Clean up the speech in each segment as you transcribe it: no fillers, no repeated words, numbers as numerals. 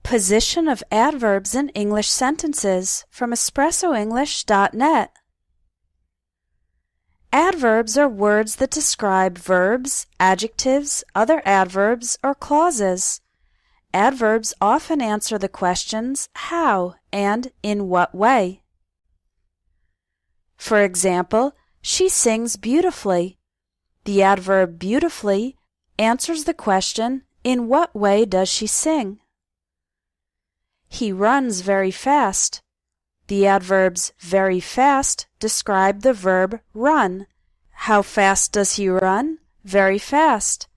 Position of adverbs in English sentences from espressoenglish.net. Adverbs are words that describe verbs, adjectives, other adverbs, or clauses. Adverbs often answer the questions how and in what way. For example, she sings beautifully. The adverb beautifully answers the question, in what way does she sing? He runs very fast. The adverbs very fast describe the verb run. How fast does he run? Very fast.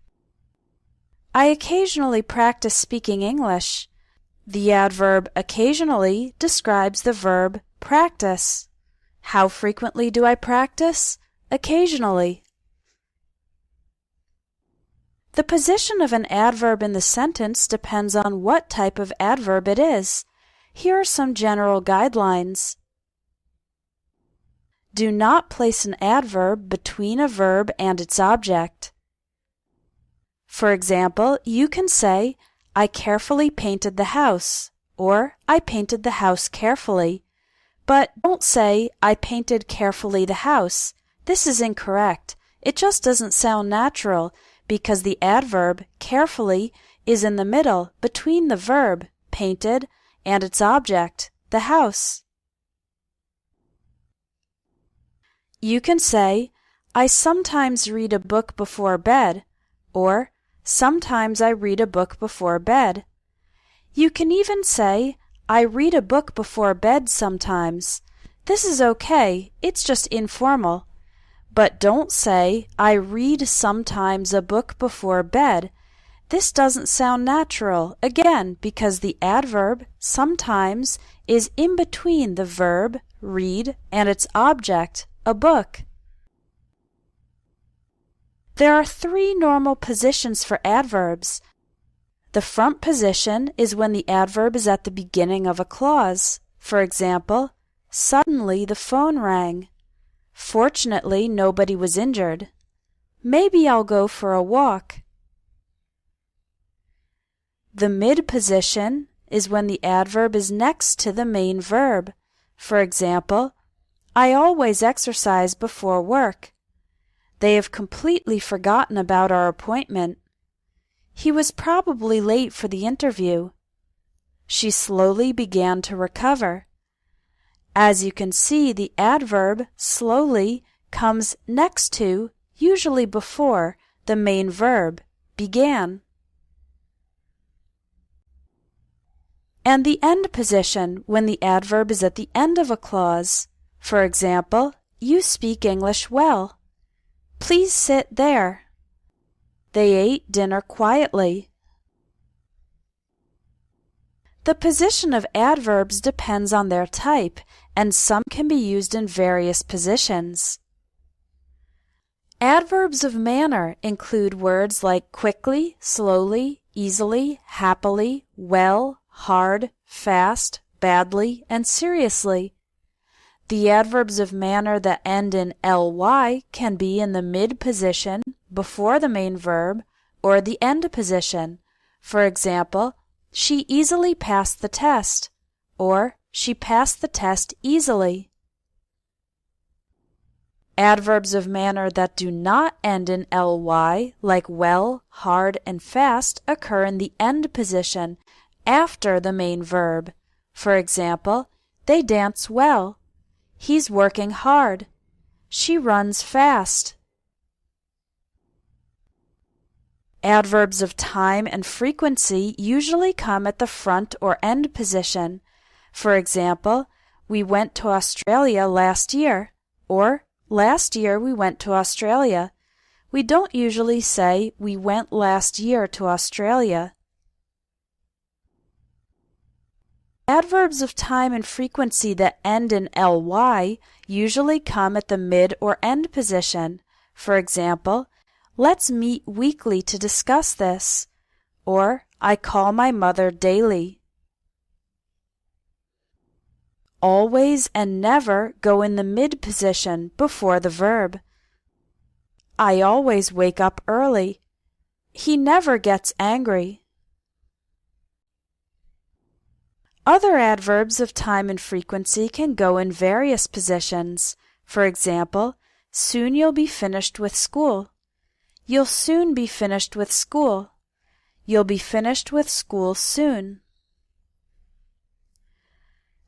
I occasionally practice speaking English. The adverb occasionally describes the verb practice. How frequently do I practice? Occasionally. The position of an adverb in the sentence depends on what type of adverb it is. Here are some general guidelines. Do not place an adverb between a verb and its object. For example, you can say, I carefully painted the house, or I painted the house carefully. But don't say, I painted carefully the house. This is incorrect. It just doesn't sound natural, because the adverb carefully is in the middle between the verb painted and its object, the house. You can say, I sometimes read a book before bed, or sometimes I read a book before bed. You can even say, I read a book before bed sometimes. This is okay, it's just informal. But don't say, I read sometimes a book before bed. This doesn't sound natural, again, because the adverb sometimes is in between the verb read and its object, a book. There are three normal positions for adverbs. The front position is when the adverb is at the beginning of a clause. For example, suddenly the phone rang. Fortunately, nobody was injured. Maybe I'll go for a walk. The mid position is when the adverb is next to the main verb. For example, I always exercise before work. They have completely forgotten about our appointment. He was probably late for the interview. She slowly began to recover. As you can see, the adverb slowly comes next to, usually before, the main verb, began. And the end position, when the adverb is at the end of a clause. For example, you speak English well. Please sit there. They ate dinner quietly. The position of adverbs depends on their type, and some can be used in various positions. Adverbs of manner include words like quickly, slowly, easily, happily, well, hard, fast, badly, and seriously. The adverbs of manner that end in ly can be in the mid position, before the main verb, or the end position. For example, she easily passed the test, or she passed the test easily. Adverbs of manner that do not end in ly, like well, hard, and fast, occur in the end position, after the main verb. For example, they dance well. He's working hard. She runs fast. Adverbs of time and frequency usually come at the front or end position. For example, we went to Australia last year, or last year we went to Australia. We don't usually say we went last year to Australia. Adverbs of time and frequency that end in ly usually come at the mid or end position. For example, let's meet weekly to discuss this, or I call my mother daily. Always and never go in the mid position before the verb. I always wake up early. He never gets angry. Other adverbs of time and frequency can go in various positions. For example, soon you'll be finished with school. You'll soon be finished with school. You'll be finished with school soon.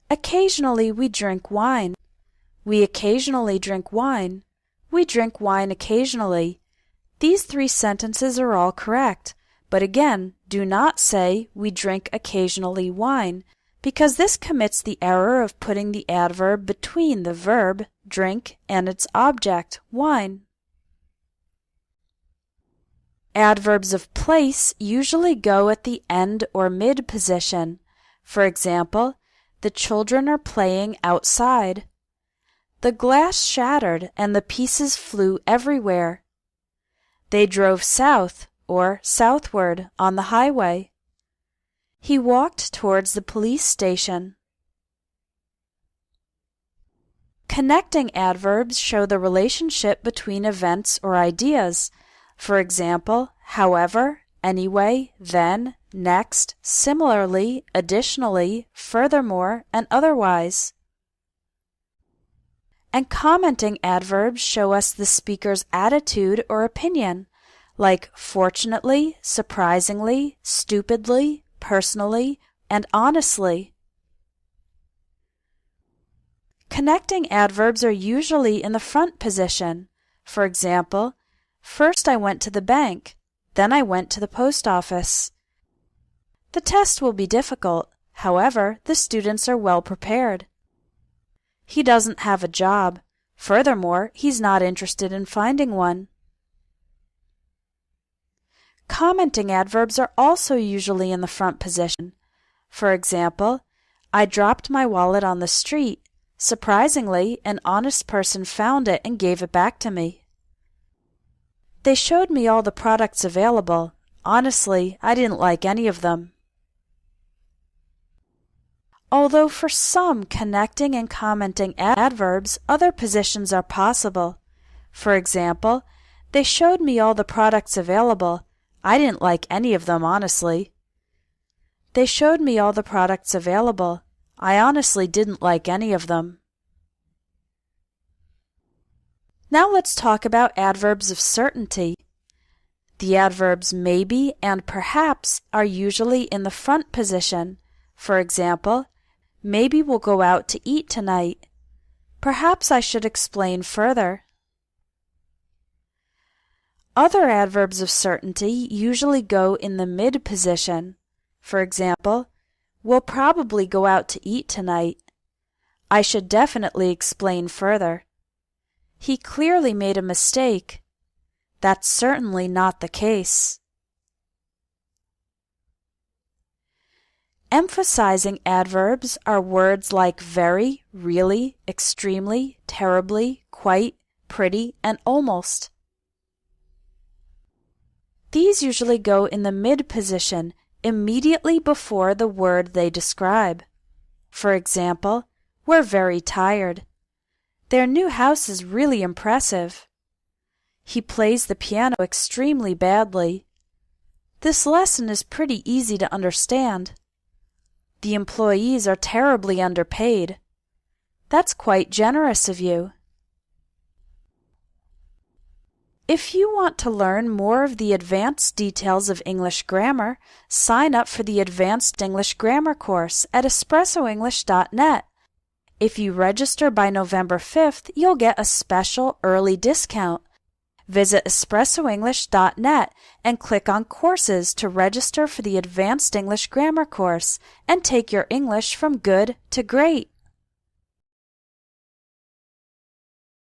Occasionally we drink wine. We occasionally drink wine. We drink wine occasionally. These three sentences are all correct, but again, do not say we drink occasionally wine, because this commits the error of putting the adverb between the verb, drink, and its object, wine. Adverbs of place usually go at the end or mid position. For example, the children are playing outside. The glass shattered and the pieces flew everywhere. They drove south or southward on the highway. He walked towards the police station. Connecting adverbs show the relationship between events or ideas. For example, however, anyway, then, next, similarly, additionally, furthermore, and otherwise. And commenting adverbs show us the speaker's attitude or opinion, like fortunately, surprisingly, stupidly, personally, and honestly. Connecting adverbs are usually in the front position. For example, first I went to the bank, then I went to the post office. The test will be difficult. However, the students are well prepared. He doesn't have a job. Furthermore, he's not interested in finding one. Commenting adverbs are also usually in the front position. For example, I dropped my wallet on the street. Surprisingly, an honest person found it and gave it back to me. They showed me all the products available. Honestly, I didn't like any of them. Although for some connecting and commenting adverbs, other positions are possible. For example, they showed me all the products available. I didn't like any of them, honestly. They showed me all the products available. I honestly didn't like any of them. Now let's talk about adverbs of certainty. The adverbs maybe and perhaps are usually in the front position. For example, maybe we'll go out to eat tonight. Perhaps I should explain further. Other adverbs of certainty usually go in the mid position. For example, we'll probably go out to eat tonight. I should definitely explain further. He clearly made a mistake. That's certainly not the case. Emphasizing adverbs are words like very, really, extremely, terribly, quite, pretty, and almost. These usually go in the mid position, immediately before the word they describe. For example, we're very tired. Their new house is really impressive. He plays the piano extremely badly. This lesson is pretty easy to understand. The employees are terribly underpaid. That's quite generous of you. If you want to learn more of the advanced details of English grammar, sign up for the Advanced English Grammar course at espressoenglish.net. If you register by November 5th, you'll get a special early discount. Visit espressoenglish.net and click on Courses to register for the Advanced English Grammar course and take your English from good to great.